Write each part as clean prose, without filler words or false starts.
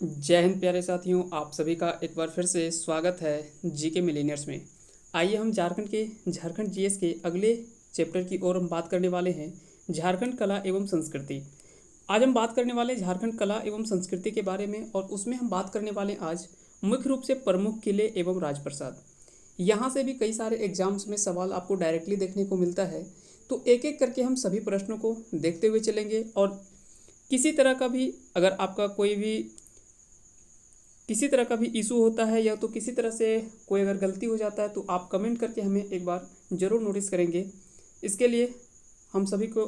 जय हिंद प्यारे साथियों, आप सभी का एक बार फिर से स्वागत है जीके मिलेनियर्स में। आइए हम झारखंड जीएस के अगले चैप्टर की ओर हम बात करने वाले हैं, झारखंड कला एवं संस्कृति। आज हम बात करने वाले हैं झारखंड कला एवं संस्कृति के बारे में, और उसमें हम बात करने वाले हैं आज मुख्य रूप से प्रमुख किले एवं राजप्रसाद। यहाँ से भी कई सारे एग्जाम्स में सवाल आपको डायरेक्टली देखने को मिलता है, तो एक एक करके हम सभी प्रश्नों को देखते हुए चलेंगे। और किसी तरह का भी अगर आपका किसी तरह का भी इशू होता है या तो किसी तरह से कोई अगर गलती हो जाता है, तो आप कमेंट करके हमें एक बार ज़रूर नोटिस करेंगे। इसके लिए हम सभी को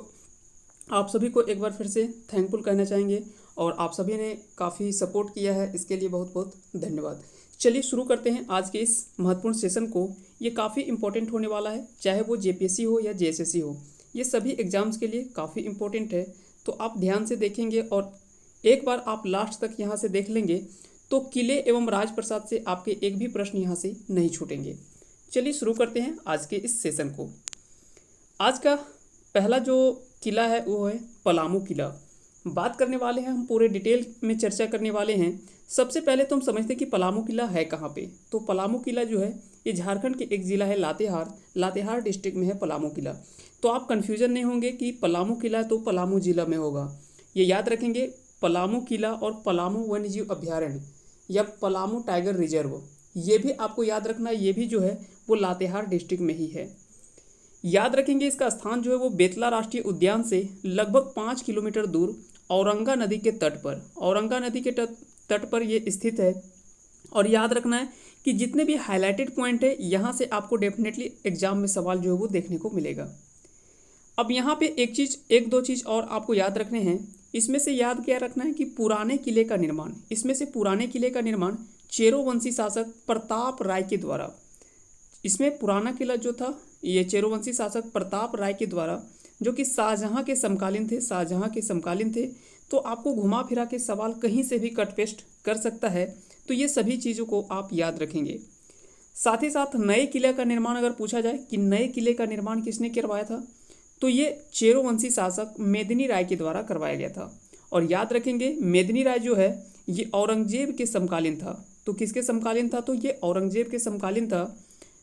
आप सभी को एक बार फिर से थैंकफुल कहना चाहेंगे, और आप सभी ने काफ़ी सपोर्ट किया है, इसके लिए बहुत बहुत धन्यवाद। चलिए शुरू करते हैं आज के इस महत्वपूर्ण सेशन को। ये काफ़ी इंपॉर्टेंट होने वाला है, चाहे वो जेपीएससी हो या जेएसएससी हो, ये सभी एग्जाम्स के लिए काफ़ी इंपॉर्टेंट है। तो आप ध्यान से देखेंगे, और एक बार आप लास्ट तक यहाँ से देख लेंगे तो किले एवं राजप्रसाद से आपके एक भी प्रश्न यहाँ से नहीं छूटेंगे। चलिए शुरू करते हैं आज के इस सेशन को। आज का पहला जो किला है वो है पलामू किला। बात करने वाले हैं हम, पूरे डिटेल में चर्चा करने वाले हैं। सबसे पहले तो हम समझते हैं कि पलामू किला है कहाँ पे। तो पलामू किला जो है ये झारखंड के एक ज़िला है लातेहार डिस्ट्रिक्ट में है पलामू किला। तो आप कन्फ्यूजन नहीं होंगे कि पलामू किला तो पलामू जिला में होगा, ये याद रखेंगे। पलामू किला और पलामू वन्यजीव अभ्यारण्य या पलामू टाइगर रिजर्व, ये भी आपको याद रखना है, ये भी जो है वो लातेहार डिस्ट्रिक्ट में ही है। याद रखेंगे इसका स्थान जो है वो बेतला राष्ट्रीय उद्यान से लगभग 5 किलोमीटर दूर औरंगा नदी के तट पर ये स्थित है। और याद रखना है कि जितने भी हाईलाइटेड पॉइंट है यहाँ से आपको डेफिनेटली एग्जाम में सवाल जो है वो देखने को मिलेगा। अब यहाँ पे एक दो चीज़ और आपको याद रखने हैं। इसमें से याद क्या रखना है कि पुराने किले का निर्माण चेरोवंशी शासक प्रताप राय के द्वारा, इसमें पुराना किला जो था ये चेरोवंशी शासक प्रताप राय के द्वारा, जो कि शाहजहां के समकालीन थे। तो आपको घुमा फिरा के सवाल कहीं से भी कट पेस्ट कर सकता है, तो ये सभी चीज़ों को आप याद रखेंगे। साथ ही साथ नए किले का निर्माण अगर पूछा जाए कि नए किले का निर्माण किसने करवाया था, तो ये चेरोवंशी शासक मेदिनी राय के द्वारा करवाया गया था। और याद रखेंगे मेदिनी राय जो है ये औरंगजेब के समकालीन था। तो किसके समकालीन था, तो ये औरंगजेब के समकालीन था,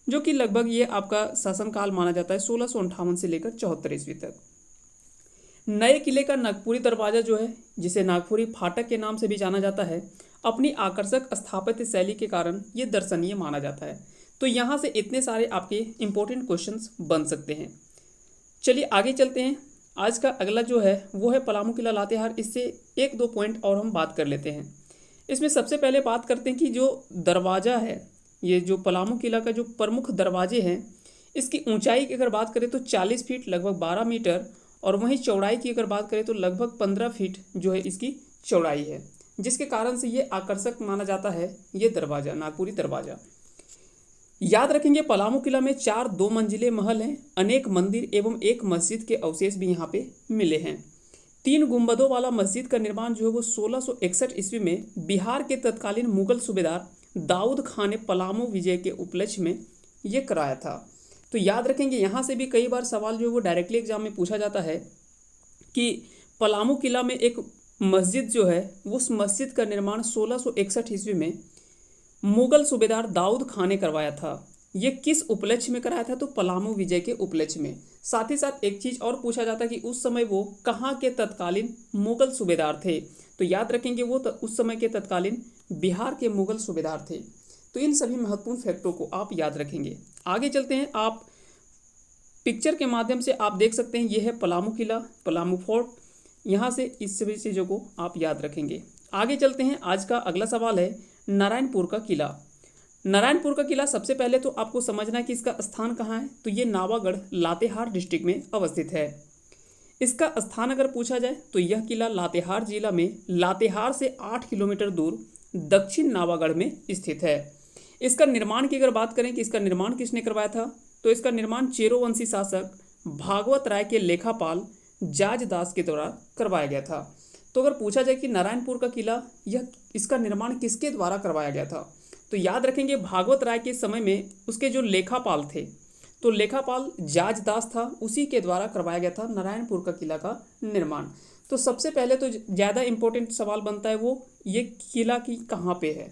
जो कि लगभग ये आपका शासनकाल माना जाता है 1658 से लेकर 74 ईस्वी तक। नए किले का नागपुरी दरवाजा जो है, जिसे नागपुरी फाटक के नाम से भी जाना जाता है, अपनी आकर्षक स्थापत्य शैली के कारण ये दर्शनीय माना जाता है। तो यहाँ से इतने सारे आपके इंपॉर्टेंट क्वेश्चंस बन सकते हैं। चलिए आगे चलते हैं। आज का अगला जो है वो है पलामू किला लातेहार। इससे एक दो पॉइंट और हम बात कर लेते हैं। इसमें सबसे पहले बात करते हैं कि जो दरवाज़ा है, ये जो पलामू किला का जो प्रमुख दरवाजे हैं, इसकी ऊंचाई की अगर बात करें तो 40 फीट लगभग 12 मीटर, और वहीं चौड़ाई की अगर बात करें तो लगभग 15 फीट जो है इसकी चौड़ाई है, जिसके कारण से ये आकर्षक माना जाता है ये दरवाज़ा, नागपुरी दरवाज़ा। याद रखेंगे पलामू किला में 4 2 मंजिले महल हैं, अनेक मंदिर एवं एक मस्जिद के अवशेष भी यहाँ पे मिले हैं। 3 गुंबदों वाला मस्जिद का निर्माण जो है वो 1661 ईस्वी में बिहार के तत्कालीन मुगल सूबेदार दाऊद खान ने पलामू विजय के उपलक्ष्य में ये कराया था। तो याद रखेंगे यहाँ से भी कई बार सवाल जो है वो डायरेक्टली एग्जाम में पूछा जाता है कि पलामू किला में एक मस्जिद जो है उस मस्जिद का निर्माण 1661 ईस्वी में मुगल सूबेदार दाऊद खान ने करवाया था। ये किस उपलक्ष्य में कराया था, तो पलामू विजय के उपलक्ष्य में। साथ ही साथ एक चीज़ और पूछा जाता है कि उस समय वो कहाँ के तत्कालीन मुगल सूबेदार थे, तो याद रखेंगे वो उस समय के तत्कालीन बिहार के मुगल सूबेदार थे। तो इन सभी महत्वपूर्ण फैक्टों को आप याद रखेंगे। आगे चलते हैं। आप पिक्चर के माध्यम से आप देख सकते हैं ये है पलामू किला, पलामू फोर्ट। यहाँ से इस सभी चीज़ों को आप याद रखेंगे। आगे चलते हैं। आज का अगला सवाल है नारायणपुर का किला। नारायणपुर का किला सबसे पहले तो आपको समझना है कि इसका स्थान कहाँ है, तो ये नावागढ़ लातेहार डिस्ट्रिक्ट में अवस्थित है। इसका स्थान अगर पूछा जाए तो यह किला लातेहार जिला में लातेहार से 8 किलोमीटर दूर दक्षिण नावागढ़ में स्थित है। इसका निर्माण की अगर बात करें कि इसका निर्माण किसने करवाया था, तो इसका निर्माण चेरोवंशी शासक भागवत राय के लेखापाल जाज दास के द्वारा करवाया गया था। तो अगर पूछा जाए कि नारायणपुर का किला इसका निर्माण किसके द्वारा करवाया गया था, तो याद रखेंगे भागवत राय के समय में उसके जो लेखापाल थे, तो लेखापाल जाज दास था, उसी के द्वारा करवाया गया था नारायणपुर का किला का निर्माण। तो सबसे पहले तो ज़्यादा इम्पोर्टेंट सवाल बनता है वो ये किला की कहाँ पे है।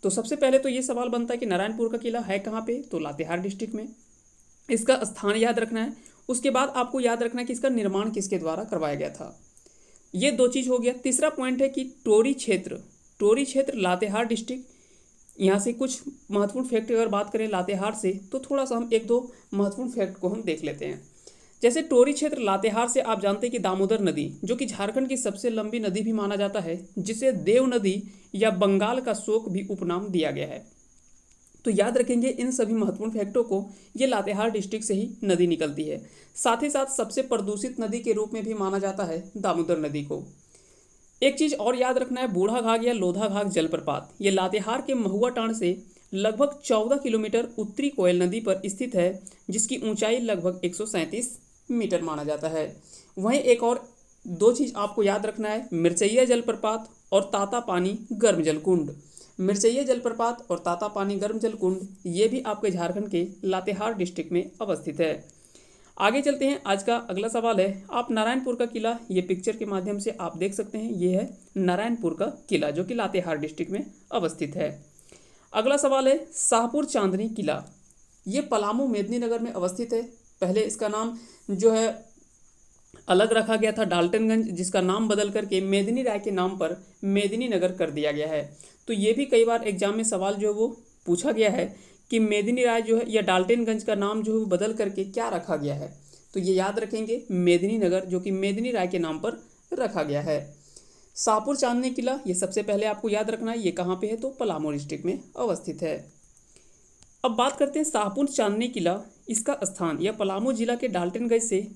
तो सबसे पहले तो ये सवाल बनता है कि नारायणपुर का किला है कहाँ पे, तो लातेहार डिस्ट्रिक्ट में। इसका स्थान याद रखना है। उसके बाद आपको याद रखना है कि इसका निर्माण किसके द्वारा करवाया गया था। ये दो चीज़ हो गया। तीसरा पॉइंट है कि टोरी क्षेत्र लातेहार डिस्ट्रिक्ट। यहाँ से कुछ महत्वपूर्ण फैक्ट अगर बात करें लातेहार से, तो थोड़ा सा हम एक दो महत्वपूर्ण फैक्ट को हम देख लेते हैं। जैसे टोरी क्षेत्र लातेहार से आप जानते हैं कि दामोदर नदी, जो कि झारखंड की सबसे लंबी नदी भी माना जाता है, जिसे देव नदी या बंगाल का शोक भी उपनाम दिया गया है। तो याद रखेंगे इन सभी महत्वपूर्ण फैक्टों को। ये लातेहार डिस्ट्रिक्ट से ही नदी निकलती है। साथ ही साथ सबसे प्रदूषित नदी के रूप में भी माना जाता है दामोदर नदी को। एक चीज़ और याद रखना है, बूढ़ा घाघ या लोधा घाघ जलप्रपात ये लातेहार के महुआ टांड से लगभग 14 किलोमीटर उत्तरी कोयल नदी पर स्थित है, जिसकी ऊंचाई लगभग 137 मीटर माना जाता है। वहीं एक और दो चीज़ आपको याद रखना है, मिर्चैया जलप्रपात और ताता पानी गर्म जल कुंड। मिर्चैया जलप्रपात और ताता पानी गर्म जल कुंड ये भी आपके झारखंड के लातेहार डिस्ट्रिक्ट में अवस्थित है। आगे चलते हैं। आज का अगला सवाल है, आप नारायणपुर का किला, ये पिक्चर के माध्यम से आप देख सकते हैं, ये है नारायणपुर का किला जो कि लातेहार डिस्ट्रिक्ट में अवस्थित है। अगला सवाल है, शाहपुर चांदनी किला, ये पलामू मेदिनीनगर में अवस्थित है। पहले इसका नाम जो है अलग रखा गया था डाल्टनगंज, जिसका नाम बदल करके मेदिनी राय के नाम पर मेदिनीनगर कर दिया गया है। तो ये भी कई बार एग्जाम में सवाल जो है वो पूछा गया है कि मेदिनी राय जो है या डाल्टनगंज का नाम जो है वो बदल करके क्या रखा गया है। तो ये याद रखेंगे मेदिनीनगर, जो कि मेदिनी राय के नाम पर रखा गया है। शाहपुर चांदनी किला ये सबसे पहले आपको याद रखना है, ये कहाँ पे है, तो पलामू डिस्ट्रिक्ट में अवस्थित है। अब बात करते हैं शाहपुर चांदनी किला। इसका स्थान यह पलामू जिला के डाल्टनगंज से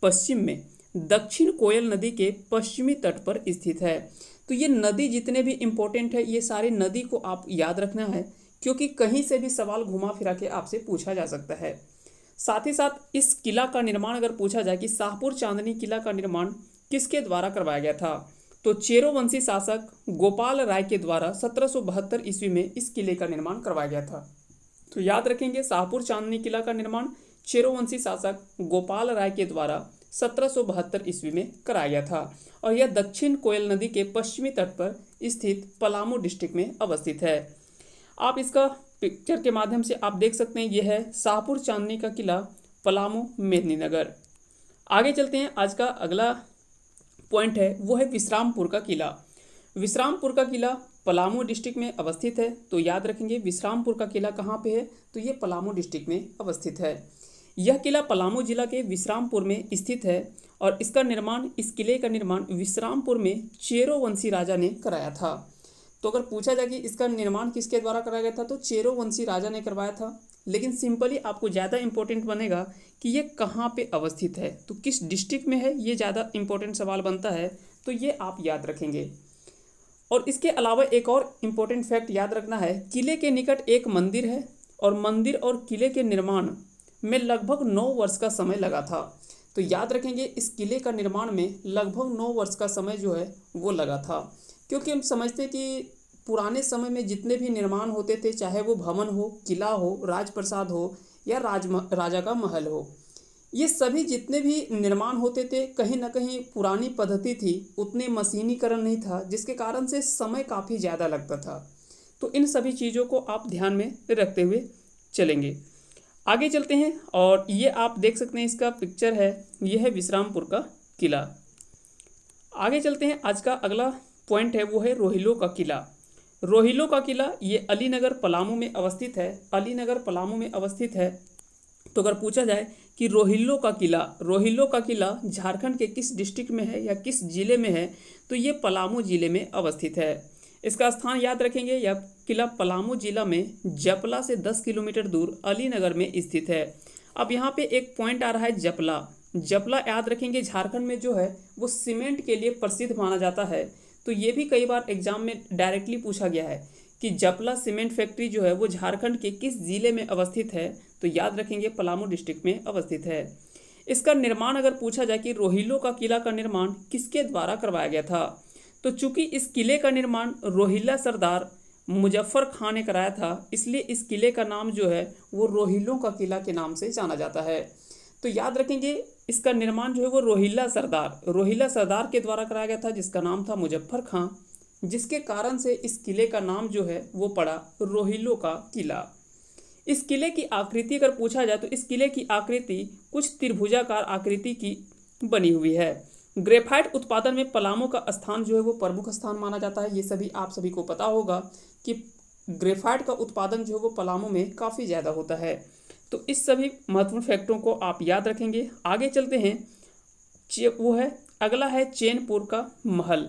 पश्चिम में दक्षिण कोयल नदी के पश्चिमी तट पर स्थित है। तो ये नदी जितने भी इम्पोर्टेंट है, ये सारी नदी को आप याद रखना है, क्योंकि कहीं से भी सवाल घुमा फिरा के आपसे पूछा जा सकता है। साथ ही साथ इस किला का निर्माण अगर पूछा जाए कि शाहपुर चांदनी किला का निर्माण किसके द्वारा करवाया गया था, तो चेरो वंशी शासक गोपाल राय के द्वारा 1772 ईस्वी में इस किले का निर्माण करवाया गया था। तो याद रखेंगे शाहपुर चांदनी किला का निर्माण चेरोवंशी शासक गोपाल राय के द्वारा 1772 ईस्वी में कराया गया था, और यह दक्षिण कोयल नदी के पश्चिमी तट पर स्थित पलामू डिस्ट्रिक्ट में अवस्थित है। आप इसका पिक्चर के माध्यम से आप देख सकते हैं, यह है शाहपुर चांदनी का किला, पलामू मेदिनीनगर। आगे चलते हैं। आज का अगला पॉइंट है वो है विश्रामपुर का किला। विश्रामपुर का किला पलामू डिस्ट्रिक्ट में अवस्थित है। तो याद रखेंगे विश्रामपुर का किला कहाँ पे है, तो ये पलामू डिस्ट्रिक्ट में अवस्थित है। यह किला पलामू जिला के विश्रामपुर में स्थित है, और इसका निर्माण, इस किले का निर्माण विश्रामपुर में चेरो वंशी राजा ने कराया था। तो अगर पूछा जाए कि इसका निर्माण किसके द्वारा कराया गया था, तो चेरो वंशी राजा ने करवाया था। लेकिन सिंपली आपको ज़्यादा इंपॉर्टेंट बनेगा कि ये कहाँ पे अवस्थित है, तो किस डिस्ट्रिक्ट में है, ये ज़्यादा इंपॉर्टेंट सवाल बनता है। तो ये आप याद रखेंगे। और इसके अलावा एक और इम्पोर्टेंट फैक्ट याद रखना है, किले के निकट एक मंदिर है, और मंदिर और किले के निर्माण में लगभग 9 वर्ष का समय लगा था। तो याद रखेंगे इस किले का निर्माण में लगभग 9 वर्ष का समय जो है वो लगा था, क्योंकि हम समझते हैं कि पुराने समय में जितने भी निर्माण होते थे, चाहे वो भवन हो, किला हो, राजप्रसाद हो या राजा का महल हो, ये सभी जितने भी निर्माण होते थे, कहीं ना कहीं पुरानी पद्धति थी, उतने मशीनीकरण नहीं था, जिसके कारण से समय काफ़ी ज़्यादा लगता था। तो इन सभी चीज़ों को आप ध्यान में रखते हुए चलेंगे। आगे चलते हैं, और ये आप देख सकते हैं, इसका पिक्चर है, ये है विश्रामपुर का किला। आगे चलते हैं। आज का अगला पॉइंट है वो है रोहिलो का किला। रोहिलो का किला ये अलीनगर पलामू में अवस्थित है। अलीनगर पलामू में अवस्थित है। तो अगर पूछा जाए कि रोहिलो का किला झारखंड के किस डिस्ट्रिक्ट में है या किस जिले में है, तो ये पलामू जिले में अवस्थित है। इसका स्थान याद रखेंगे, यह किला पलामू जिला में जपला से 10 किलोमीटर दूर अलीनगर में स्थित है। अब यहाँ पे एक पॉइंट आ रहा है जपला याद रखेंगे, झारखंड में जो है वो सीमेंट के लिए प्रसिद्ध माना जाता है। तो ये भी कई बार एग्जाम में डायरेक्टली पूछा गया है कि जपला सीमेंट फैक्ट्री जो है वो झारखंड के किस जिले में अवस्थित है, तो याद रखेंगे पलामू डिस्ट्रिक्ट में अवस्थित है। इसका निर्माण अगर पूछा जाए कि रोहिलो का किला का निर्माण किसके द्वारा करवाया गया था, तो चूंकि इस किले का निर्माण रोहिला सरदार मुजफ्फर खां ने कराया था, इसलिए इस किले का नाम जो है वो रोहिलों का किला के नाम से जाना जाता है। तो याद रखेंगे इसका निर्माण जो है वो रोहिला सरदार के द्वारा कराया गया था, जिसका नाम था मुजफ्फर खां, जिसके कारण से इस किले का नाम जो है वो पड़ा रोहिलों का किला। इस किले की आकृति अगर पूछा जाए तो इस किले की आकृति कुछ त्रिभुजाकार आकृति की बनी हुई है। ग्रेफाइट उत्पादन में पलामू का स्थान जो है वो प्रमुख स्थान माना जाता है। ये सभी आप सभी को पता होगा कि ग्रेफाइट का उत्पादन जो है वो पलामू में काफ़ी ज़्यादा होता है। तो इस सभी महत्वपूर्ण फैक्टरों को आप याद रखेंगे। आगे चलते हैं, अगला है चैनपुर का महल।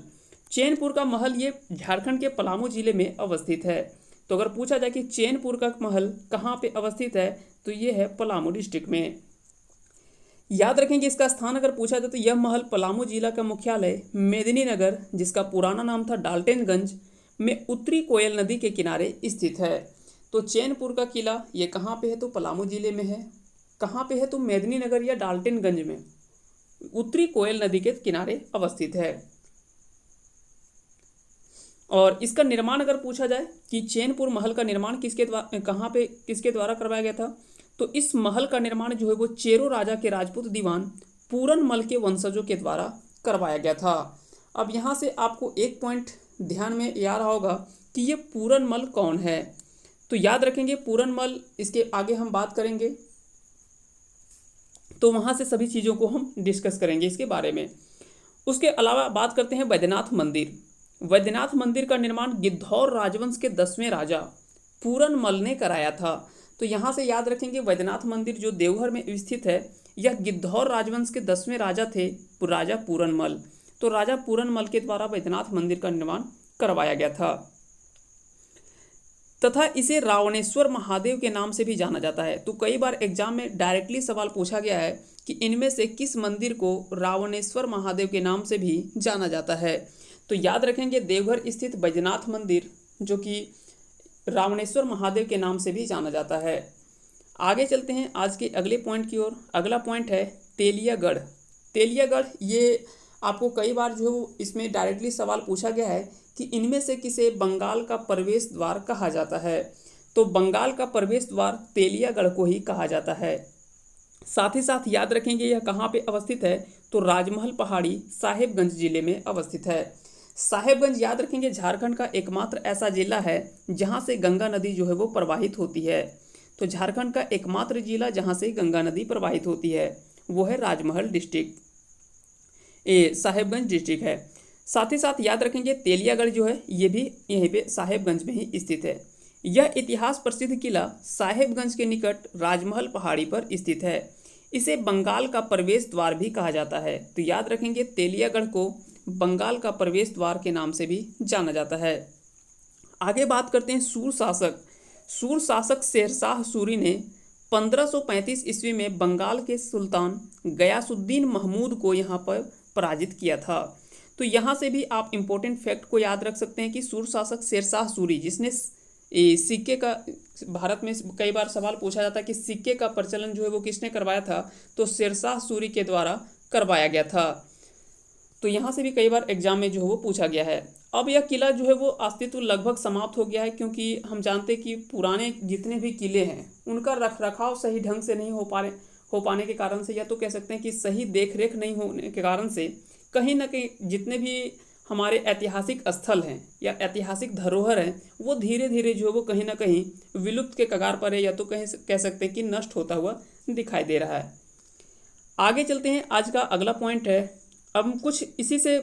चैनपुर का महल ये झारखंड के पलामू जिले में अवस्थित है। तो अगर पूछा जाए कि चैनपुर का महल कहाँ पे अवस्थित है तो ये है पलामू डिस्ट्रिक्ट में। याद रखेंगे इसका स्थान अगर पूछा जाए तो यह महल पलामू जिला का मुख्यालय मेदिनीनगर, जिसका पुराना नाम था डाल्टनगंज, में उत्तरी कोयल नदी के किनारे स्थित है। तो चैनपुर का किला ये कहाँ पे है तो पलामू जिले में है। कहाँ पे है तो मेदिनीनगर या डाल्टनगंज में, उत्तरी कोयल नदी के किनारे अवस्थित है। और इसका निर्माण अगर पूछा जाए कि चैनपुर महल का निर्माण किसके द्वारा करवाया गया था, तो इस महल का निर्माण जो है वो चेरो राजा के राजपूत दीवान पूरनमल के वंशजों के द्वारा करवाया गया था। अब यहाँ से आपको एक पॉइंट ध्यान में आ रहा होगा कि ये पूरनमल कौन है। तो याद रखेंगे पूरनमल, इसके आगे हम बात करेंगे तो वहाँ से सभी चीज़ों को हम डिस्कस करेंगे इसके बारे में। उसके अलावा बात करते हैं वैद्यनाथ मंदिर। वैद्यनाथ मंदिर का निर्माण गिद्धौर राजवंश के 10वें राजा पूरनमल ने कराया था। तो यहाँ से याद रखेंगे वैद्यनाथ मंदिर जो देवघर में स्थित है, यह गिद्धौर राजवंश के 10वें राजा थे राजा पूरनमल। तो राजा पूरनमल के द्वारा वैद्यनाथ मंदिर का निर्माण करवाया गया था तथा इसे रावणेश्वर महादेव के नाम से भी जाना जाता है। तो कई बार एग्जाम में डायरेक्टली सवाल पूछा गया है कि इनमें से किस मंदिर को रावणेश्वर महादेव के नाम से भी जाना जाता है। तो याद रखेंगे देवघर स्थित बैजनाथ मंदिर जो कि रावणेश्वर महादेव के नाम से भी जाना जाता है। आगे चलते हैं आज के अगले पॉइंट की ओर। अगला पॉइंट है तेलियागढ़। तेलियागढ़ ये आपको कई बार जो इसमें डायरेक्टली सवाल पूछा गया है कि इनमें से किसे बंगाल का प्रवेश द्वार कहा जाता है। तो बंगाल का प्रवेश द्वार तेलियागढ़ को ही कहा जाता है। साथ ही साथ याद रखेंगे यह कहाँ पे अवस्थित है तो राजमहल पहाड़ी साहेबगंज जिले में अवस्थित है। साहेबगंज याद रखेंगे झारखंड का एकमात्र ऐसा जिला है जहाँ से गंगा नदी जो है वो प्रवाहित होती है। तो झारखंड का एकमात्र जिला जहाँ से गंगा नदी प्रवाहित होती है वो है राजमहल डिस्ट्रिक्ट, साहेबगंज डिस्ट्रिक्ट है। साथ ही साथ याद रखेंगे तेलियागढ़ जो है ये भी यहीं पे साहेबगंज में ही स्थित है। यह इतिहास प्रसिद्ध किला साहेबगंज के निकट राजमहल पहाड़ी पर स्थित है। इसे बंगाल का प्रवेश द्वार भी कहा जाता है। तो याद रखेंगे तेलियागढ़ को बंगाल का प्रवेश द्वार के नाम से भी जाना जाता है। आगे बात करते हैं सूर शासक। सूर शासक शेरशाह सूरी ने 1535 ईस्वी में बंगाल के सुल्तान गयासुद्दीन महमूद को यहाँ पर पराजित किया था। तो यहाँ से भी आप इम्पोर्टेंट फैक्ट को याद रख सकते हैं कि सूर शासक शेरशाह सूरी जिसने सिक्के का, भारत में कई बार सवाल पूछा जाता है कि सिक्के का प्रचलन जो है वो किसने करवाया था, तो शेरशाह सूरी के द्वारा करवाया गया था। तो यहाँ से भी कई बार एग्जाम में जो है वो पूछा गया है। अब यह किला जो है वो अस्तित्व लगभग समाप्त हो गया है, क्योंकि हम जानते हैं कि पुराने जितने भी किले हैं उनका रखरखाव सही ढंग से नहीं हो पाने के कारण से, या तो कह सकते हैं कि सही देख रेख नहीं होने के कारण से कहीं ना कहीं जितने भी हमारे ऐतिहासिक स्थल हैं या ऐतिहासिक धरोहर हैं वो धीरे धीरे जो है वो कहीं ना कहीं विलुप्त के कगार पर है, या तो कहीं कह सकते हैं कि नष्ट होता हुआ दिखाई दे रहा है। आगे चलते हैं, आज का अगला पॉइंट है, अब कुछ इसी से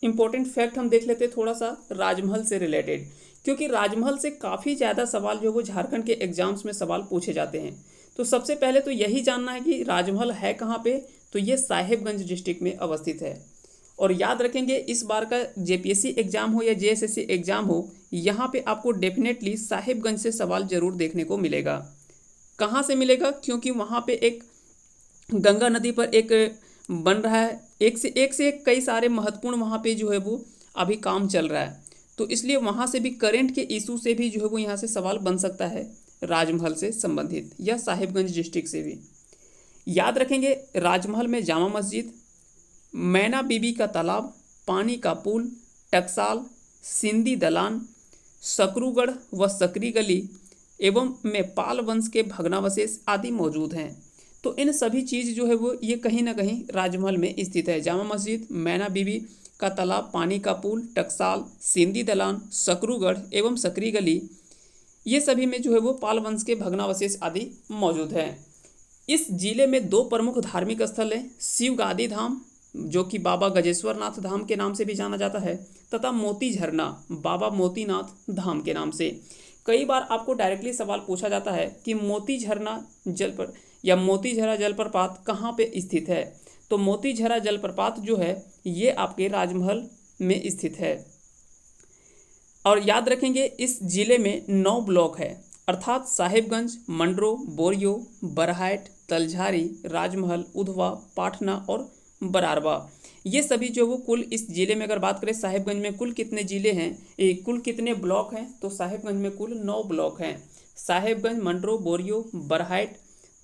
इम्पोर्टेंट फैक्ट हम देख लेते हैं थोड़ा सा राजमहल से रिलेटेड, क्योंकि राजमहल से काफ़ी ज़्यादा सवाल जो वो झारखंड के एग्जाम्स में सवाल पूछे जाते हैं। तो सबसे पहले तो यही जानना है कि राजमहल है कहाँ पे, तो ये साहेबगंज डिस्ट्रिक्ट में अवस्थित है। और याद रखेंगे इस बार का जेपीएससी एग्जाम हो या जेएसएससी एग्जाम हो, यहाँ पे आपको डेफिनेटली साहेबगंज से सवाल जरूर देखने को मिलेगा। कहाँ से मिलेगा, क्योंकि वहाँ पे एक गंगा नदी पर एक बन रहा है, एक से एक कई सारे महत्वपूर्ण वहाँ पे जो है वो अभी काम चल रहा है। तो इसलिए वहाँ से भी करेंट के इशू से भी जो है वो यहाँ से सवाल बन सकता है राजमहल से संबंधित, या साहिबगंज डिस्ट्रिक्ट से भी। याद रखेंगे राजमहल में जामा मस्जिद, मैना बीबी का तालाब, पानी का पुल, टकसाल, सिंधी दलान, सकरूगढ़ व सकरी गली एवं में पाल वंश के भग्नावशेष आदि मौजूद हैं। तो इन सभी चीज़ जो है वो ये कहीं ना कहीं राजमहल में स्थित है। जामा मस्जिद, मैना बीबी का तालाब, पानी का पुल, टकसाल, सिंधी दलान, सकरूगढ़ एवं सकरी गली, ये सभी में जो है वो पाल वंश के भग्नावशेष आदि मौजूद हैं। इस जिले में दो प्रमुख धार्मिक स्थल हैं, शिव गादी धाम जो कि बाबा गजेश्वर नाथ धाम के नाम से भी जाना जाता है, तथा मोती झरना बाबा मोतीनाथ धाम के नाम से। कई बार आपको डायरेक्टली सवाल पूछा जाता है कि मोती झरना जल पर या मोती झरा जलप्रपात कहाँ पे स्थित है। तो मोती झरा जलप्रपात जो है ये आपके राजमहल में स्थित है। और याद रखेंगे इस जिले में 9 ब्लॉक है, अर्थात साहिबगंज, मंडरो, बोरियो, बरहाइट, तलझारी, राजमहल, उधवा, पाटना और बरारवा। ये सभी जो वो कुल इस जिले में अगर बात करें साहिबगंज में कुल कितने जिले हैं, कुल कितने ब्लॉक हैं, तो साहिबगंज में कुल 9 ब्लॉक हैं। साहिबगंज, मंडरो, बोरियो, बरहाइट,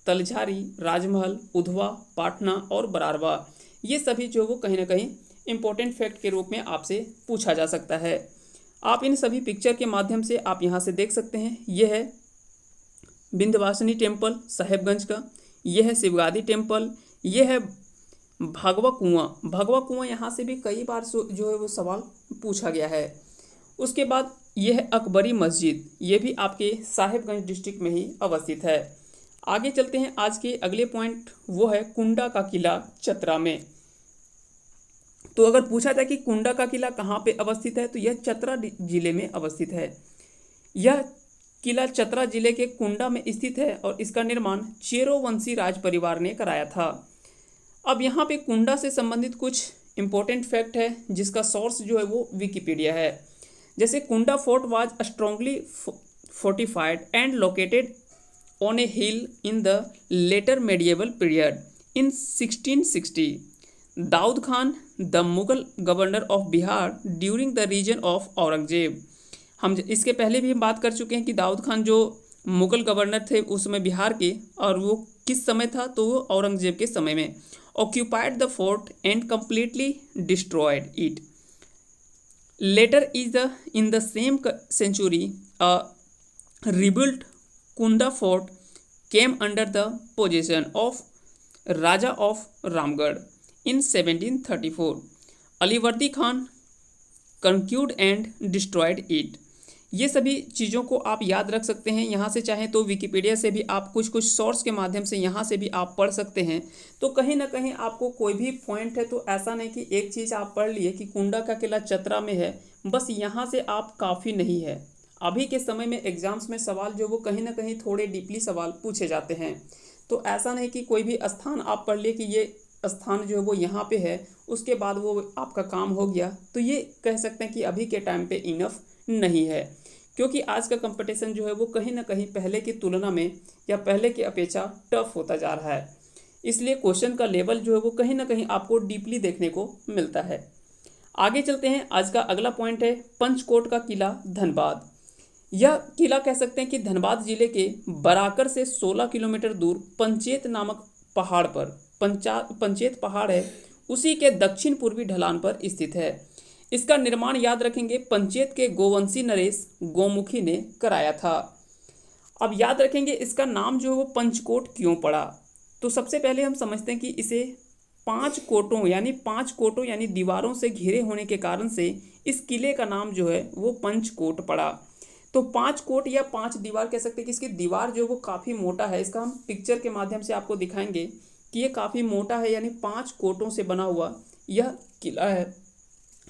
तलझारी, राजमहल, उधवा, पाटना और बरारवा, ये सभी जो वो कहीं ना कहीं इंपॉर्टेंट फैक्ट के रूप में आपसे पूछा जा सकता है। आप इन सभी पिक्चर के माध्यम से आप यहाँ से देख सकते हैं। यह है विंध्यवासिनी टेम्पल साहेबगंज का, यह है शिवगादी टेम्पल, यह है भगवा कुआं। भगवा कुआं यहाँ से भी कई बार जो है वो सवाल पूछा गया है। उसके बाद यह है अकबरी मस्जिद, ये भी आपके साहिबगंज डिस्ट्रिक्ट में ही अवस्थित है। आगे चलते हैं, आज के अगले पॉइंट वो है कुंडा का किला चतरा में। तो अगर पूछा जाए कि कुंडा का किला कहाँ पे अवस्थित है, तो यह चतरा जिले में अवस्थित है। यह किला चतरा जिले के कुंडा में स्थित है और इसका निर्माण चेरो वंशी राज परिवार ने कराया था। अब यहाँ पे कुंडा से संबंधित कुछ इंपॉर्टेंट फैक्ट है जिसका सोर्स जो है वो विकिपीडिया है। जैसे Kunda fort was strongly fortified and located on a hill in the latter medieval period in 1660। Daud Khan the Mughal governor of Bihar during the reign of Aurangzeb. हम इसके पहले भी हम बात कर चुके हैं कि दाऊद खान जो मुगल गवर्नर थे उस समय बिहार के, और वो किस समय था, तो वो औरंगजेब के समय में। Occupied the fort and completely destroyed it. Later in the same century a rebuilt Kunda fort came under the possession of Raja of Ramgarh in 1734. Alivardi Khan conquered and destroyed it. ये सभी चीज़ों को आप याद रख सकते हैं। यहाँ से चाहें तो विकिपीडिया से भी आप कुछ कुछ सोर्स के माध्यम से यहाँ से भी आप पढ़ सकते हैं। तो कहीं ना कहीं आपको कोई भी पॉइंट है तो ऐसा नहीं कि एक चीज़ आप पढ़ लिए कि कुंडा का किला चतरा में है, बस यहाँ से आप काफ़ी नहीं है। अभी के समय में एग्जाम्स में सवाल जो वो कहीं ना कहीं थोड़े डीपली सवाल पूछे जाते हैं। तो ऐसा नहीं कि कोई भी स्थान आप पढ़ लिए कि ये स्थान जो है वो यहाँ पे है, उसके बाद वो आपका काम हो गया, तो ये कह सकते हैं कि अभी के टाइम पे इनफ नहीं है। क्योंकि आज का कंपटीशन जो है वो कहीं ना कहीं पहले की तुलना में या पहले की अपेक्षा टफ होता जा रहा है, इसलिए क्वेश्चन का लेवल जो है वो कहीं ना कहीं आपको डीपली देखने को मिलता है। आगे चलते हैं, आज का अगला पॉइंट है पंचकोट का किला धनबाद। यह किला कह सकते हैं कि धनबाद जिले के बराकर से 16 किलोमीटर दूर पंचेत नामक पहाड़ पर, पंचेत पहाड़ है, उसी के दक्षिण पूर्वी ढलान पर स्थित है। इसका निर्माण याद रखेंगे पंचेत के गोवंशी नरेश गोमुखी ने कराया था। अब याद रखेंगे इसका नाम जो है वो पंचकोट क्यों पड़ा। तो सबसे पहले हम समझते हैं कि इसे 5 कोटों यानी दीवारों से घिरे होने के कारण से इस किले का नाम जो है वो पंचकोट पड़ा। तो 5 कोट या 5 दीवार कह सकते हैं कि इसकी दीवार जो वो काफ़ी मोटा है। इसका हम पिक्चर के माध्यम से आपको दिखाएंगे कि ये काफ़ी मोटा है, यानी 5 कोटों से बना हुआ यह किला है,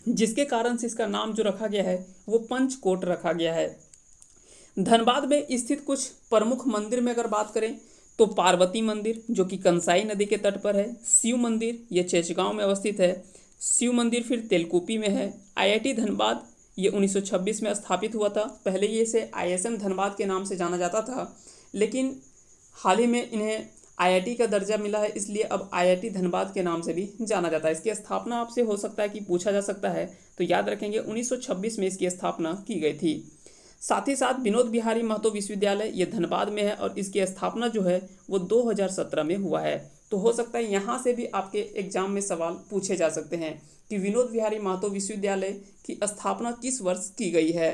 जिसके कारण से इसका नाम जो रखा गया है वो पंचकोट रखा गया है। धनबाद में स्थित कुछ प्रमुख मंदिर में अगर बात करें तो पार्वती मंदिर जो कि कंसाई नदी के तट पर है, शिव मंदिर ये चेचगांव में अवस्थित है, शिव मंदिर फिर तेलकुपी में है। आईआईटी धनबाद ये 1926 में स्थापित हुआ था। पहले ये इसे ISM धनबाद के नाम से जाना जाता था, लेकिन हाल ही में इन्हें आईआईटी का दर्जा मिला है, इसलिए अब आईआईटी धनबाद के नाम से भी जाना जाता है। इसकी स्थापना आपसे हो सकता है कि पूछा जा सकता है, तो याद रखेंगे 1926 में इसकी स्थापना की गई थी। साथ ही साथ विनोद बिहारी महतो विश्वविद्यालय ये धनबाद में है और इसकी स्थापना जो है वो 2017 में हुआ है। तो हो सकता है यहाँ से भी आपके एग्जाम में सवाल पूछे जा सकते हैं कि विनोद बिहारी महतो विश्वविद्यालय की स्थापना किस वर्ष की गई है।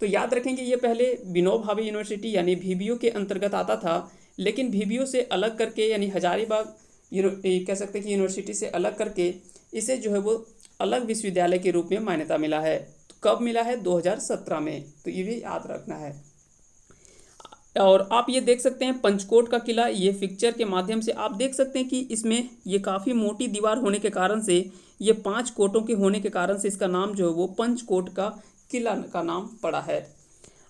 तो याद रखेंगे ये पहले विनोबा भावे यूनिवर्सिटी यानी VBU के अंतर्गत आता था, लेकिन VBO से अलग करके यानी हजारीबाग कह सकते हैं कि यूनिवर्सिटी से अलग करके इसे जो है वो अलग विश्वविद्यालय के रूप में मान्यता मिला है। तो कब मिला है? 2017 में। तो ये भी याद रखना है। और आप ये देख सकते हैं पंचकोट का किला, ये पिक्चर के माध्यम से आप देख सकते हैं कि इसमें ये काफ़ी मोटी दीवार होने के कारण से, ये 5 कोटों के होने के कारण से इसका नाम जो है वो पंचकोट का किला का नाम पड़ा है।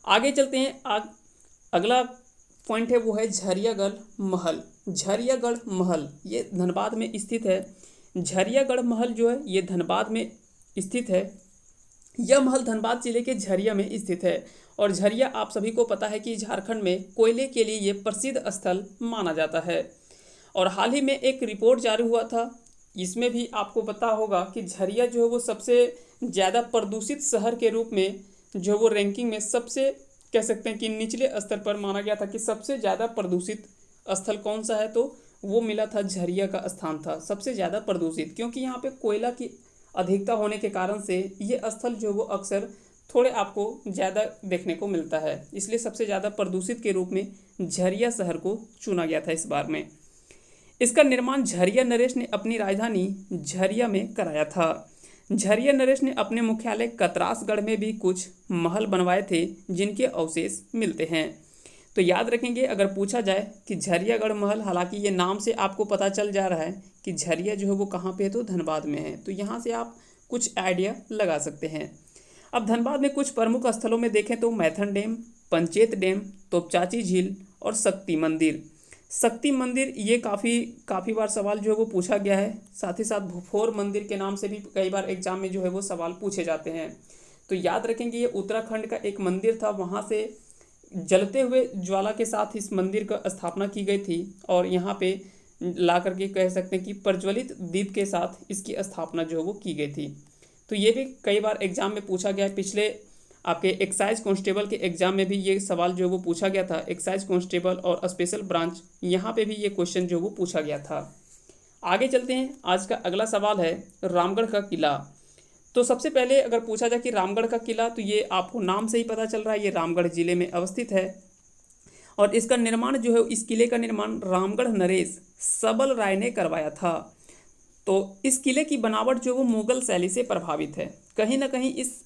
आगे चलते हैं। अगला पॉइंट है वो है झरियागढ़ महल। झरियागढ़ महल ये धनबाद में स्थित है। झरियागढ़ महल जो है ये धनबाद में स्थित है। यह महल धनबाद जिले के झरिया में स्थित है। और झरिया आप सभी को पता है कि झारखंड में कोयले के लिए ये प्रसिद्ध स्थल माना जाता है। और हाल ही में एक रिपोर्ट जारी हुआ था, इसमें भी आपको पता होगा कि झरिया जो है वो सबसे ज़्यादा प्रदूषित शहर के रूप में जो वो रैंकिंग में सबसे कह सकते हैं कि निचले स्तर पर माना गया था कि सबसे ज़्यादा प्रदूषित स्थल कौन सा है, तो वो मिला था झरिया का स्थान था सबसे ज़्यादा प्रदूषित, क्योंकि यहाँ पे कोयला की अधिकता होने के कारण से ये स्थल जो वो अक्सर थोड़े आपको ज़्यादा देखने को मिलता है, इसलिए सबसे ज़्यादा प्रदूषित के रूप में झरिया शहर को चुना गया था इस बार में। इसका निर्माण झरिया नरेश ने अपनी राजधानी झरिया में कराया था। झरिया नरेश ने अपने मुख्यालय कतरासगढ़ में भी कुछ महल बनवाए थे जिनके अवशेष मिलते हैं। तो याद रखेंगे अगर पूछा जाए कि झरियागढ़ महल, हालांकि ये नाम से आपको पता चल जा रहा है कि झरिया जो है वो कहाँ पे है, तो धनबाद में है। तो यहाँ से आप कुछ आइडिया लगा सकते हैं। अब धनबाद में कुछ प्रमुख स्थलों में देखें तो मैथन डैम, पंचेत डैम, तोपचाची झील और शक्ति मंदिर। शक्ति मंदिर ये काफ़ी बार सवाल जो है वो पूछा गया है। साथ ही साथ भूफोर मंदिर के नाम से भी कई बार एग्जाम में जो है वो सवाल पूछे जाते हैं। तो याद रखेंगे ये उत्तराखंड का एक मंदिर था, वहाँ से जलते हुए ज्वाला के साथ इस मंदिर का स्थापना की गई थी और यहाँ पे ला करके कह सकते हैं कि प्रज्वलित दीप के साथ इसकी स्थापना जो है वो की गई थी। तो ये भी कई बार एग्जाम में पूछा गया है। पिछले आपके एक्साइज कांस्टेबल के एग्जाम में भी ये सवाल जो है वो पूछा गया था। एक्साइज कांस्टेबल और स्पेशल ब्रांच, यहाँ पे भी ये क्वेश्चन जो वो पूछा गया था। आगे चलते हैं। आज का अगला सवाल है रामगढ़ का किला। तो सबसे पहले अगर पूछा जाए कि रामगढ़ का किला, तो ये आपको नाम से ही पता चल रहा है, ये रामगढ़ जिले में अवस्थित है। और इसका निर्माण जो है, इस किले का निर्माण रामगढ़ नरेश सबल राय ने करवाया था। तो इस किले की बनावट जो वो मुगल शैली से प्रभावित है। कहीं ना कहीं इस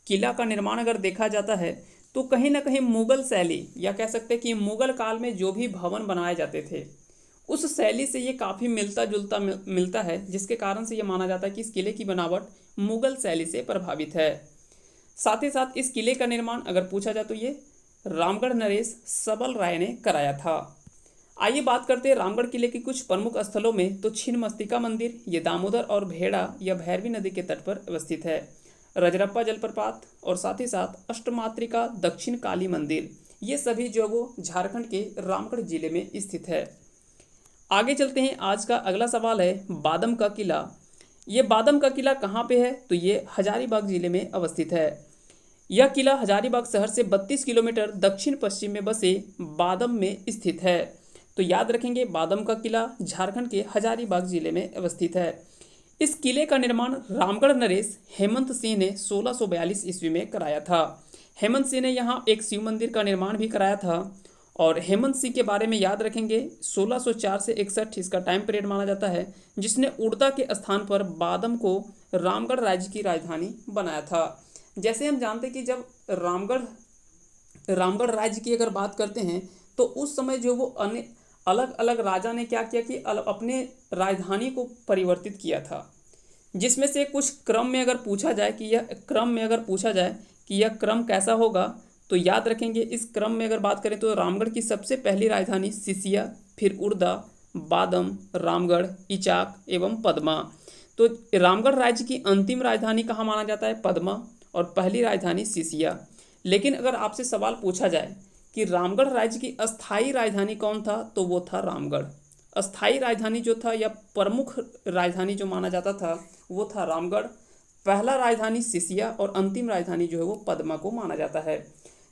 किला का निर्माण अगर देखा जाता है तो कहीं ना कहीं मुगल शैली, या कह सकते हैं कि मुगल काल में जो भी भवन बनाए जाते थे उस शैली से ये काफ़ी मिलता जुलता मिलता है, जिसके कारण से ये माना जाता है कि इस किले की बनावट मुगल शैली से प्रभावित है। साथ ही साथ इस किले का निर्माण अगर पूछा जाए तो ये रामगढ़ नरेश सबल राय ने कराया था। आइए बात करते हैं रामगढ़ किले के कुछ प्रमुख स्थलों में। तो छिन्नमस्तिका मंदिर, ये दामोदर और भेड़ा या भैरवी नदी के तट पर अवस्थित है। रजरप्पा जलप्रपात और साथ ही साथ अष्टमात्रिका दक्षिण काली मंदिर, ये सभी जो वो झारखंड के रामगढ़ जिले में स्थित है। आगे चलते हैं। आज का अगला सवाल है बादम का किला। ये बादम का किला कहाँ पे है, तो ये हजारीबाग जिले में अवस्थित है। यह किला हजारीबाग शहर से 32 किलोमीटर दक्षिण पश्चिम में बसे बादम में स्थित है। तो याद रखेंगे बादम का किला झारखंड के हजारीबाग जिले में अवस्थित है। इस किले का निर्माण रामगढ़ नरेश हेमंत सिंह ने 1642 ईस्वी में कराया था। हेमंत सिंह ने यहाँ एक शिव मंदिर का निर्माण भी कराया था। और हेमंत सिंह के बारे में याद रखेंगे 1604 से 61 इसका टाइम पीरियड माना जाता है, जिसने उड़दा के स्थान पर बादम को रामगढ़ राज्य की राजधानी बनाया था। जैसे हम जानते हैं कि जब रामगढ़ राज्य की अगर बात करते हैं तो उस समय जो वो अलग अलग राजा ने क्या किया कि अपने राजधानी को परिवर्तित किया था, जिसमें से कुछ क्रम में अगर पूछा जाए कि यह क्रम कैसा होगा, तो याद रखेंगे इस क्रम में अगर बात करें तो रामगढ़ की सबसे पहली राजधानी सिसिया, फिर उड़दा, बादम, रामगढ़, इचाक एवं पदमा। तो रामगढ़ राज्य की अंतिम राजधानी कहाँ माना जाता है, पदमा, और पहली राजधानी सिसिया। लेकिन अगर आपसे सवाल पूछा जाए कि रामगढ़ राज्य की अस्थायी राजधानी कौन था, तो वो था रामगढ़। अस्थायी राजधानी जो था या प्रमुख राजधानी जो माना जाता था वो था रामगढ़, पहला राजधानी सिसिया और अंतिम राजधानी जो है वो पदमा को माना जाता है।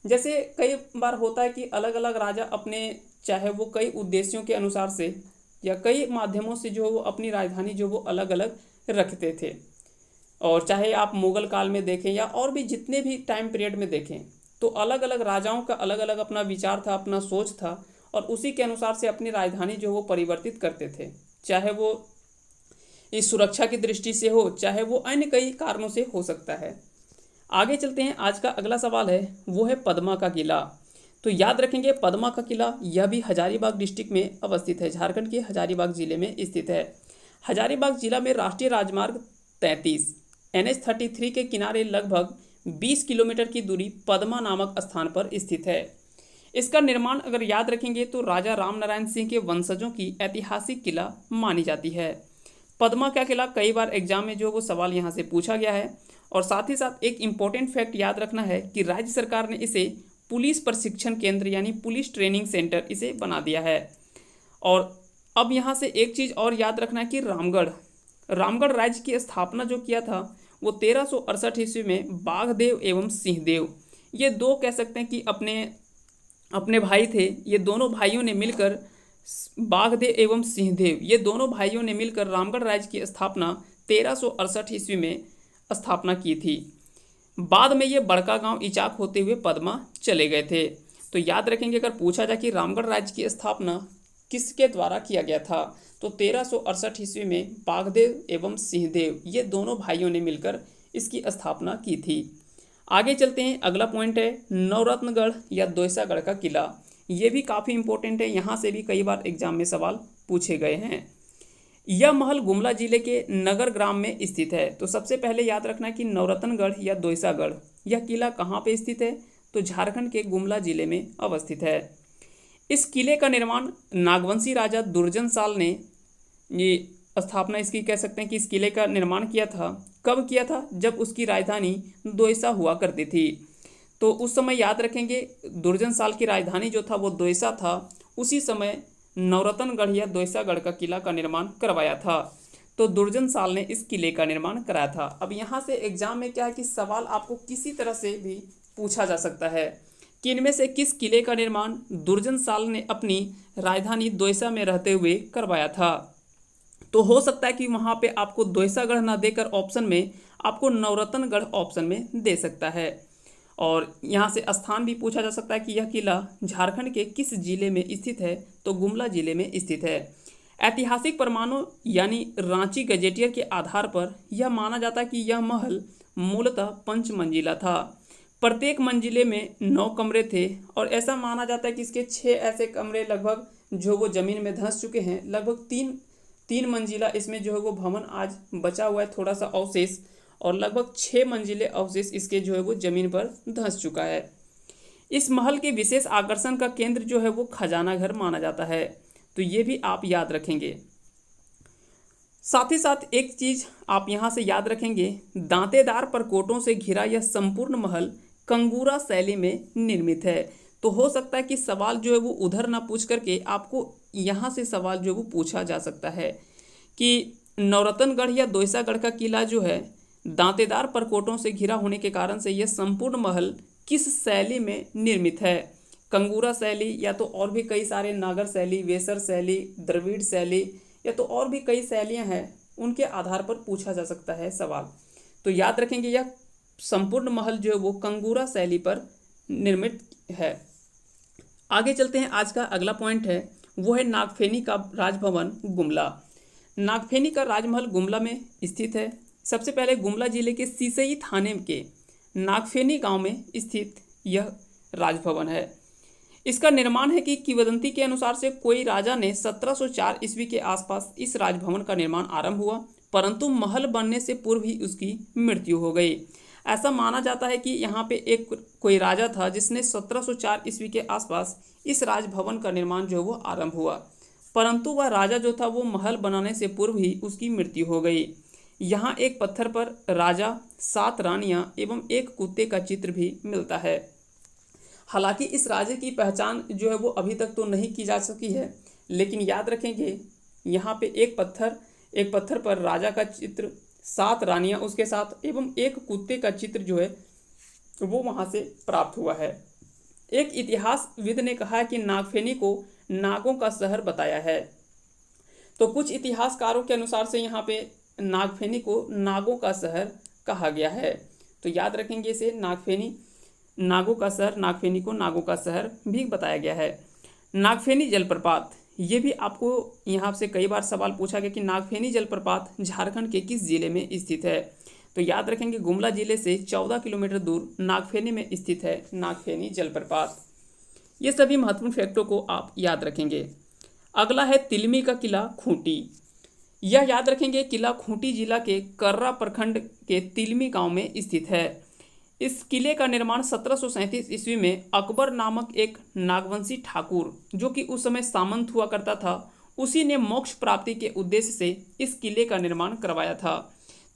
जैसे कई बार होता है कि अलग अलग राजा अपने चाहे वो कई उद्देश्यों के अनुसार से या कई माध्यमों से जो वो अपनी राजधानी जो वो अलग अलग रखते थे। और चाहे आप मुगल काल में देखें या और भी जितने भी टाइम पीरियड में देखें, तो अलग अलग राजाओं का अलग अलग अपना विचार था, अपना सोच था, और उसी के अनुसार से अपनी राजधानी जो वो परिवर्तित करते थे, चाहे वो इस सुरक्षा की दृष्टि से हो, चाहे वो अन्य कई कारणों से हो सकता है। आगे चलते हैं, आज का अगला सवाल है वो है पद्मा का किला। तो याद रखेंगे पद्मा का किला यह भी हजारीबाग डिस्ट्रिक्ट में अवस्थित है, झारखंड के हजारीबाग जिले में स्थित है। हजारीबाग जिला में राष्ट्रीय राजमार्ग 33 NH-33 के किनारे लगभग 20 किलोमीटर की दूरी पद्मा नामक स्थान पर स्थित है। इसका निर्माण अगर याद रखेंगे तो राजा रामनारायण सिंह के वंशजों की ऐतिहासिक किला मानी जाती है। पद्मा का किला कई बार एग्जाम में जो वो सवाल यहाँ से पूछा गया है। और साथ ही साथ एक इम्पोर्टेंट फैक्ट याद रखना है कि राज्य सरकार ने इसे पुलिस प्रशिक्षण केंद्र यानी पुलिस ट्रेनिंग सेंटर इसे बना दिया है। और अब यहाँ से एक चीज़ और याद रखना है कि रामगढ़ राज्य की स्थापना जो किया था वो 1368 ईस्वी में बाघदेव एवं सिंहदेव, ये दो कह सकते हैं कि अपने भाई थे। ये दोनों भाइयों ने मिलकर बाघदेव एवं सिंहदेव, ये दोनों भाइयों ने मिलकर रामगढ़ राज्य की स्थापना 1368 ईस्वी में स्थापना की थी। बाद में ये बड़का गांव इचाक होते हुए पद्मा चले गए थे। तो याद रखेंगे अगर पूछा जाए कि रामगढ़ राज्य की स्थापना किसके द्वारा किया गया था, तो 1368 ईस्वी में बाघदेव एवं सिंहदेव, ये दोनों भाइयों ने मिलकर इसकी स्थापना की थी। आगे चलते हैं, अगला पॉइंट है नवरत्नगढ़ या दोयसागढ़ का किला। ये भी काफ़ी इंपॉर्टेंट है, यहाँ से भी कई बार एग्जाम में सवाल पूछे गए हैं। यह महल गुमला जिले के नगर ग्राम में स्थित है। तो सबसे पहले याद रखना है कि नवरत्नगढ़ या दोयसागढ़ यह किला कहाँ पे स्थित है, तो झारखंड के गुमला जिले में अवस्थित है। इस किले का निर्माण नागवंशी राजा दुर्जन साल ने ये स्थापना इसकी कह सकते हैं कि इस किले का निर्माण किया था। कब किया था, जब उसकी राजधानी दोयसा हुआ करती थी। तो उस समय याद रखेंगे दुर्जन साल की राजधानी जो था वो दोयसा था। उसी समय नवरत्नगढ़ या दोयसागढ़ का किला का निर्माण करवाया था। तो दुर्जन साल ने इस किले का निर्माण कराया था। अब यहाँ से एग्जाम में क्या है कि सवाल आपको किसी तरह से भी पूछा जा सकता है कि इनमें से किस किले का निर्माण दुर्जन साल ने अपनी राजधानी दोयसा में रहते हुए करवाया था। तो हो सकता है कि वहाँ पे आपको दोयसागढ़ ना देकर ऑप्शन में आपको नवरत्नगढ़ ऑप्शन में दे सकता है। और यहाँ से स्थान भी पूछा जा सकता है कि यह किला झारखंड के किस जिले में स्थित है, तो गुमला जिले में स्थित है। ऐतिहासिक प्रमाणों यानी रांची गजेटियर के आधार पर यह माना जाता है कि यह महल मूलतः 5 मंजिला था। प्रत्येक मंजिले में 9 कमरे थे और ऐसा माना जाता है कि इसके 6 ऐसे कमरे लगभग जो वो ज़मीन में धंस चुके हैं। लगभग तीन मंजिला इसमें जो है वो भवन आज बचा हुआ है, थोड़ा सा अवशेष, और लगभग 6 मंजिले अवशेष इसके जो है वो ज़मीन पर धंस चुका है। इस महल के विशेष आकर्षण का केंद्र जो है वो खजाना घर माना जाता है। तो ये भी आप याद रखेंगे। साथ ही साथ एक चीज़ आप यहाँ से याद रखेंगे, दांतेदार परकोटों से घिरा यह संपूर्ण महल कंगूरा शैली में निर्मित है। तो हो सकता है कि सवाल जो है वो उधर ना पूछ करके आपको यहाँ से सवाल जो है वो पूछा जा सकता है कि नवरत्नगढ़ या दोयसागढ़ का किला जो है दांतेदार परकोटों से घिरा होने के कारण से यह संपूर्ण महल किस शैली में निर्मित है। कंगूरा शैली, या तो और भी कई सारे नागर शैली, वेसर शैली, द्रविड़ शैली, या तो और भी कई शैलियाँ हैं, उनके आधार पर पूछा जा सकता है सवाल। तो याद रखेंगे यह संपूर्ण महल जो है वो कंगूरा शैली पर निर्मित है। आगे चलते हैं, आज का अगला पॉइंट है वो है नागफेनी का राजभवन गुमला। नागफेनी का राजमहल गुमला में स्थित है। सबसे पहले गुमला जिले के सिसई थाने के नागफेनी गांव में स्थित यह राजभवन है। इसका निर्माण है कि किंवदंती के अनुसार से कोई राजा ने 1704 ईस्वी के आसपास इस राजभवन का निर्माण आरंभ हुआ, परंतु महल बनने से पूर्व ही उसकी मृत्यु हो गई। ऐसा माना जाता है कि यहाँ पे एक कोई राजा था जिसने 1704 ईस्वी के आसपास इस राजभवन का निर्माण जो वो आरंभ हुआ, परंतु वह राजा जो था वो महल बनाने से पूर्व ही उसकी मृत्यु हो गई। यहाँ एक पत्थर पर राजा, 7 रानियाँ एवं एक कुत्ते का चित्र भी मिलता है। हालांकि इस राजे की पहचान जो है वो अभी तक तो नहीं की जा सकी है, लेकिन याद रखेंगे यहाँ पे एक पत्थर पर राजा का चित्र, 7 रानियाँ उसके साथ एवं एक कुत्ते का चित्र जो है वो वहाँ से प्राप्त हुआ है। एक इतिहासविद ने कहा है कि नागफेनी को नागों का शहर बताया है। तो कुछ इतिहासकारों के अनुसार से यहाँ पे नागफेनी को नागों का शहर कहा गया है। तो याद रखेंगे इसे, नागफेनी नागों का शहर, नागफेनी को नागों का शहर भी बताया गया है। नागफेनी जलप्रपात, ये भी आपको यहाँ से कई बार सवाल पूछा गया कि नागफेनी जलप्रपात झारखंड के किस जिले में स्थित है। तो याद रखेंगे गुमला जिले से 14 किलोमीटर दूर नागफेनी में स्थित है नागफेनी जलप्रपात। ये सभी महत्वपूर्ण फैक्टों को आप याद रखेंगे। अगला है तिलमी का किला खूंटी। यह याद रखेंगे किला खूंटी जिला के कर्रा प्रखंड के तिलमी गांव में स्थित है। इस किले का निर्माण 1737 ईस्वी में अकबर नामक एक नागवंशी ठाकुर, जो कि उस समय सामंत हुआ करता था, उसी ने मोक्ष प्राप्ति के उद्देश्य से इस किले का निर्माण करवाया था।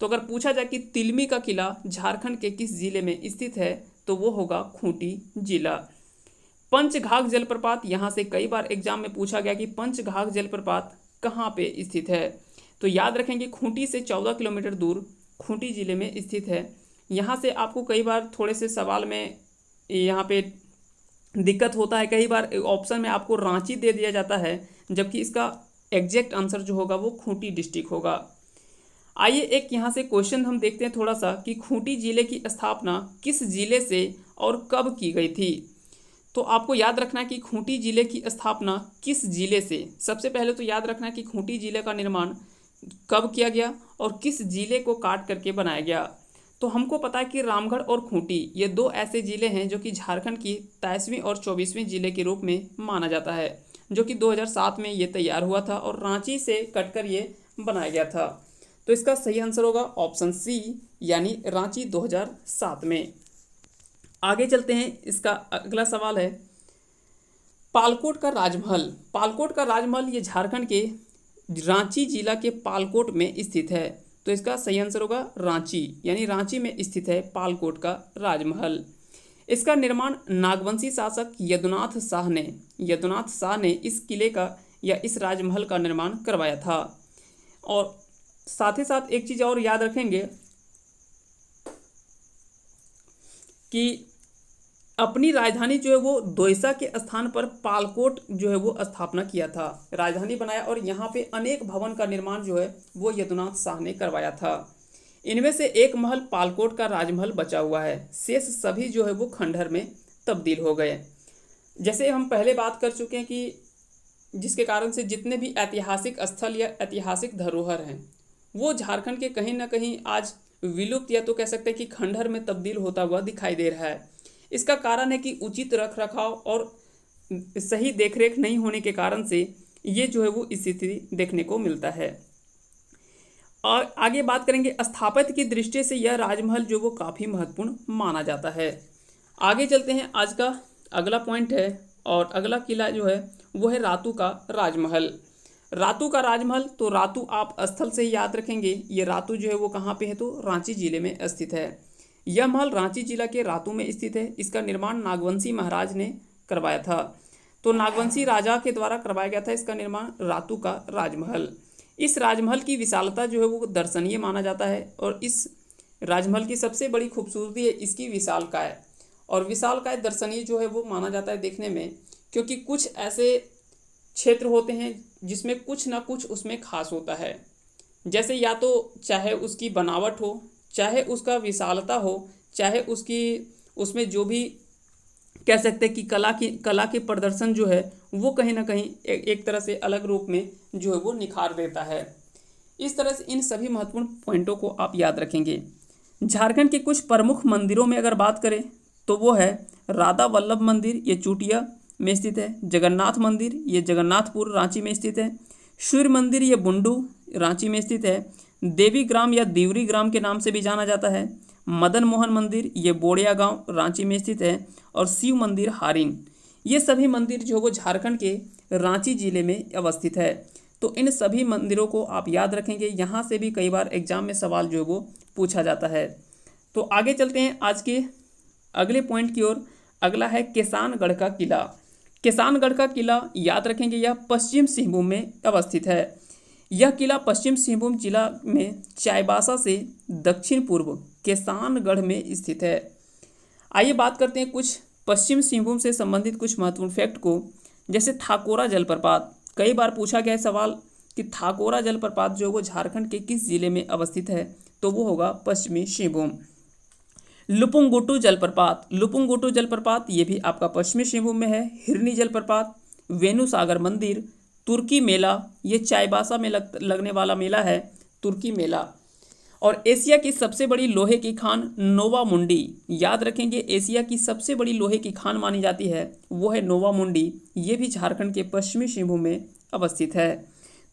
तो अगर पूछा जाए कि तिलमी का किला झारखंड के किस जिले में स्थित है, तो वो होगा खूंटी जिला। पंचघाघ जलप्रपात, यहाँ से कई बार एग्जाम में पूछा गया कि पंचघाघ जलप्रपात कहाँ पे स्थित है। तो याद रखेंगे खूंटी से 14 किलोमीटर दूर खूंटी जिले में स्थित है। यहाँ से आपको कई बार थोड़े से सवाल में यहाँ पे दिक्कत होता है, कई बार ऑप्शन में आपको रांची दे दिया जाता है, जबकि इसका एग्जैक्ट आंसर जो होगा वो खूंटी डिस्ट्रिक्ट होगा। आइए एक यहाँ से क्वेश्चन हम देखते हैं थोड़ा सा कि खूंटी जिले की स्थापना किस जिले से और कब की गई थी। तो आपको याद रखना है कि खूंटी जिले की स्थापना किस जिले से, सबसे पहले तो याद रखना है कि खूंटी जिले का निर्माण कब किया गया और किस जिले को काट करके बनाया गया। तो हमको पता है कि रामगढ़ और खूंटी ये दो ऐसे जिले हैं जो कि झारखंड की 23वीं और 24वीं जिले के रूप में माना जाता है, जो कि 2007 में ये तैयार हुआ था और रांची से कटकर ये बनाया गया था। तो इसका सही आंसर होगा ऑप्शन सी, यानी रांची 2007 में। आगे चलते हैं, इसका अगला सवाल है पालकोट का राजमहल। पालकोट का राजमहल ये झारखंड के रांची जिला के पालकोट में स्थित है। तो इसका सही आंसर होगा रांची, यानी रांची में स्थित है पालकोट का राजमहल। इसका निर्माण नागवंशी शासक यदुनाथ शाह ने इस किले का या इस राजमहल का निर्माण करवाया था। और साथ ही साथ एक चीज़ और याद रखेंगे कि अपनी राजधानी जो है वो दोयसा के स्थान पर पालकोट जो है वो स्थापना किया था, राजधानी बनाया, और यहाँ पे अनेक भवन का निर्माण जो है वो यदुनाथ शाह ने करवाया था। इनमें से एक महल पालकोट का राजमहल बचा हुआ है, शेष सभी जो है वो खंडहर में तब्दील हो गए। जैसे हम पहले बात कर चुके हैं कि जिसके कारण से जितने भी ऐतिहासिक स्थल या ऐतिहासिक धरोहर हैं वो झारखंड के कहीं ना कहीं आज विलुप्त या तो कह सकते हैं कि खंडहर में तब्दील होता हुआ दिखाई दे रहा है। इसका कारण है कि उचित रख रखाव और सही देखरेख नहीं होने के कारण से ये जो है वो स्थिति देखने को मिलता है। और आगे बात करेंगे, स्थापत्य की दृष्टि से यह राजमहल जो वो काफ़ी महत्वपूर्ण माना जाता है। आगे चलते हैं, आज का अगला पॉइंट है और अगला किला जो है वो है रातू का राजमहल। रातू का राजमहल, तो रातू आप स्थल से ही याद रखेंगे, ये रातू जो है वो कहाँ पे है, तो रांची जिले में स्थित है। यह महल रांची जिला के रातू में स्थित है। इसका निर्माण नागवंशी महाराज ने करवाया था। तो नागवंशी राजा के द्वारा करवाया गया था इसका निर्माण रातू का राजमहल। इस राजमहल की विशालता जो है वो दर्शनीय माना जाता है और इस राजमहल की सबसे बड़ी खूबसूरती है इसकी विशालकाय, और विशालकाय दर्शनीय जो है वो माना जाता है देखने में, क्योंकि कुछ ऐसे क्षेत्र होते हैं जिसमें कुछ ना कुछ उसमें खास होता है। जैसे या तो चाहे उसकी बनावट हो, चाहे उसका विशालता हो, चाहे उसमें जो भी कह सकते हैं कि कला के प्रदर्शन जो है वो कहीं ना कहीं एक तरह से अलग रूप में जो है वो निखार देता है। इस तरह से इन सभी महत्वपूर्ण पॉइंटों को आप याद रखेंगे। झारखंड के कुछ प्रमुख मंदिरों में अगर बात करें तो वो है राधा वल्लभ मंदिर, ये चूटिया में स्थित है। जगन्नाथ मंदिर, ये जगन्नाथपुर रांची में स्थित है। सूर्य मंदिर, ये बुंडू रांची में स्थित है। देवी ग्राम या देवरी ग्राम के नाम से भी जाना जाता है। मदन मोहन मंदिर, ये बोड़िया गांव रांची में स्थित है। और शिव मंदिर हारिन, ये सभी मंदिर जो वो झारखंड के रांची जिले में अवस्थित है। तो इन सभी मंदिरों को आप याद रखेंगे, यहाँ से भी कई बार एग्जाम में सवाल जो है वो पूछा जाता है। तो आगे चलते हैं आज के अगले पॉइंट की ओर। अगला है किसानगढ़ का किला। किसानगढ़ का किला याद रखेंगे, यह पश्चिम सिंहभूम में अवस्थित है। यह किला पश्चिम सिंहभूम जिला में चाईबासा से दक्षिण पूर्व किसानगढ़ में स्थित है। आइए बात करते हैं कुछ पश्चिम सिंहभूम से संबंधित कुछ महत्वपूर्ण फैक्ट को। जैसे ठाकोरा जलप्रपात, कई बार पूछा गया है सवाल कि ठाकोरा जलप्रपात जो वो झारखंड के किस जिले में अवस्थित है, तो वो होगा पश्चिमी सिंहभूम। लुपुंगुटू जलप्रपात, लुपुंगुटू जलप्रपात ये भी आपका पश्चिमी सिंहभूम में है। हिरनी जलप्रपात वेणु सागर मंदिर, तुर्की मेला, ये चाईबासा में लगने वाला मेला है तुर्की मेला। और एशिया की सबसे बड़ी लोहे की खान नोवा मुंडी, याद रखेंगे एशिया की सबसे बड़ी लोहे की खान मानी जाती है वो है नोवा मुंडी, ये भी झारखंड के पश्चिमी सिंहभूम में अवस्थित है।